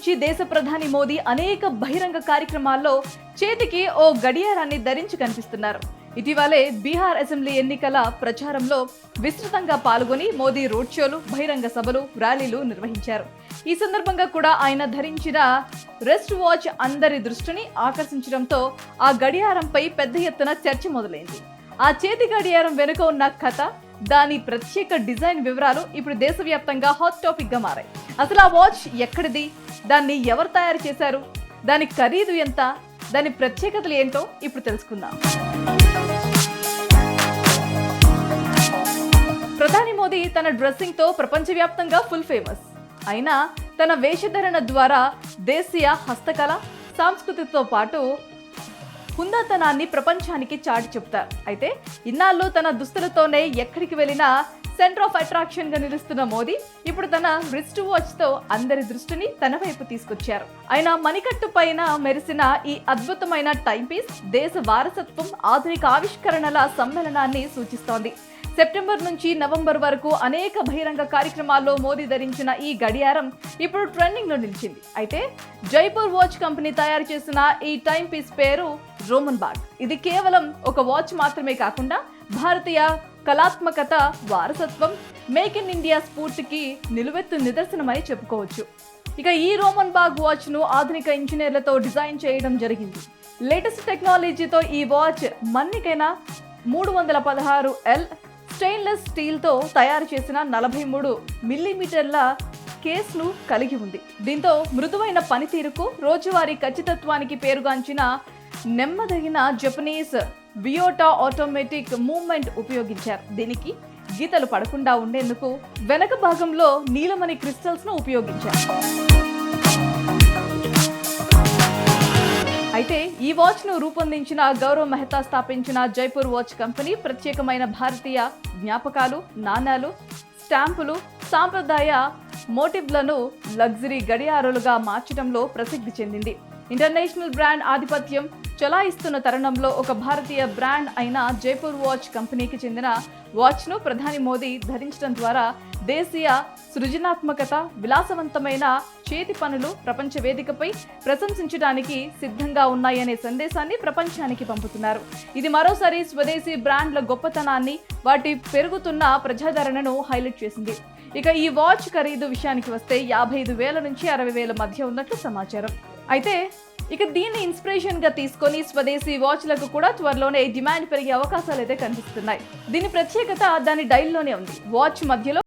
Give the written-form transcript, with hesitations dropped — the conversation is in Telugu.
నుంచి దేశ ప్రధాని మోదీ అనేక బహిరంగ కార్యక్రమాల్లో చేతికి ఓ గడియారాన్ని ధరించి కనిపిస్తున్నారు. ఇటీవలే బీహార్ అసెంబ్లీ ఎన్నికల ప్రచారంలో విస్తృతంగా పాల్గొని మోదీ రోడ్ షోలు, బహిరంగ సభలు, ర్యాలీలు నిర్వహించారు. ఈ సందర్భంగా కూడా ఆయన ధరించిన రెస్ట్ వాచ్ అందరి దృష్టిని ఆకర్షించడంతో ఆ గడియారంపై పెద్ద ఎత్తున చర్చ మొదలైంది. ఆ చేతి గడియారం వెనుక ఉన్న కథ, దాని ప్రత్యేక డిజైన్ వివరాలు ఇప్పుడు దేశవ్యాప్తంగా హాట్ టాపిక్ గా మారాయి. అసలు ఆ వాచ్ ఎక్కడిది, దాన్ని ఎవరు తయారు చేశారు, దాని ఖరీదు ఎంత, దాని ప్రత్యేకతలు ఏంటో ఇప్పుడు తెలుసుకుందాం. ప్రధాని మోదీ తన డ్రెస్సింగ్ తో ప్రపంచవ్యాప్తంగా ఫుల్ ఫేమస్. అయినా తన వేషధరణ ద్వారా దేశీయ హస్తకళ, సంస్కృతితో పాటు హుందాతనాన్ని ప్రపంచానికి చాటి చెప్తారు. అయితే ఇన్నాళ్ళు తన దుస్తులతోనే ఎక్కడికి వెళ్ళినా సెంటర్ ఆఫ్ అట్రాక్షన్ గా నిలుస్తున్న మోదీ ఇప్పుడు తన రిస్ట్ వాచ్ తో అందరి దృష్టిని తన వైపు తీసుకొచ్చారు. ఆయన మణికట్టు పైన మెరిసిన ఈ అద్భుతమైన టైం పీస్ దేశ వారసత్వం, ఆధునిక ఆవిష్కరణల సమ్మేళనాన్ని సూచిస్తోంది. సెప్టెంబర్ నుంచి నవంబర్ వరకు అనేక బహిరంగ కార్యక్రమాల్లో మోదీ ధరించిన ఈ గడియారం ఇప్పుడు ట్రెండింగ్ లో నిలిచింది. అయితే జైపూర్ వాచ్ కంపెనీ తయారు చేసిన ఈ టైం పీస్ పేరు రోమన్ బాగ్. ఇది కేవలం ఒక వాచ్ మాత్రమే కాకుండా భారతీయ కళాత్మకత, వారసత్వం, మేక్ ఇన్ ఇండియా స్ఫూర్తికి నిలువెత్తు నిదర్శనమని చెప్పుకోవచ్చు. ఇక ఈ రోమన్ బాగ్ వాచ్ ను ఆధునిక ఇంజనీర్లతో డిజైన్ చేయడం జరిగింది. లేటెస్ట్ టెక్నాలజీతో ఈ వాచ్ మన్నికైన 316L స్టెయిన్లెస్ స్టీల్ తో తయారు చేసిన 43 మిల్లీమీటర్ల కేస్ను కలిగి ఉంది. దీంతో మృదువైన పనితీరుకు, రోజువారీ ఖచ్చితత్వానికి పేరుగాంచిన నెమ్మదగిన జపనీస్ వియోటా ఆటోమేటిక్ మూవ్మెంట్ ఉపయోగించారు. దీనికి గీతలు పడకుండా ఉండేందుకు వెనక భాగంలో నీలమణి క్రిస్టల్స్ ను ఉపయోగించారు. అయితే ఈ వాచ్ ను రూపొందించిన గౌరవ్ మెహతా స్థాపించిన జైపూర్ వాచ్ కంపెనీ ప్రత్యేకమైన భారతీయ జ్ఞాపకాలు, నాణాలు, స్టాంపులు, సాంప్రదాయ మోటివ్లను లగ్జరీ గడియారాలుగా మార్చడంలో ప్రసిద్ధి చెందింది. ఇంటర్నేషనల్ బ్రాండ్ ఆధిపత్యం చలాయిస్తున్న తరుణంలో ఒక భారతీయ బ్రాండ్ అయిన జైపూర్ వాచ్ కంపెనీకి చెందిన వాచ్ ను ప్రధాని మోదీ ధరించడం ద్వారా దేశీయ సృజనాత్మకత, విలాసవంతమైన చేతి పనులు ప్రపంచ వేదికపై ప్రశంసించడానికి సిద్ధంగా ఉన్నాయనే సందేశాన్ని ప్రపంచానికి పంపుతున్నారు. ఇది మరోసారి స్వదేశీ బ్రాండ్ల గొప్పతనాన్ని, వాటి పెరుగుతున్న ప్రజాదరణను హైలైట్ చేసింది. ఇక ఈ వాచ్ ఖరీదు విషయానికి వస్తే 55,000 నుంచి 60,000 మధ్య ఉన్నట్లు సమాచారం. అయితే ఇక దీన్ని ఇన్స్పిరేషన్ గా తీసుకొని స్వదేశీ వాచ్లకు కూడా త్వరలోనే డిమాండ్ పెరిగే అవకాశాలు అయితే కనిపిస్తున్నాయి. దీని ప్రత్యేకత దాని డైల్లోనే ఉంది. వాచ్ మధ్యలో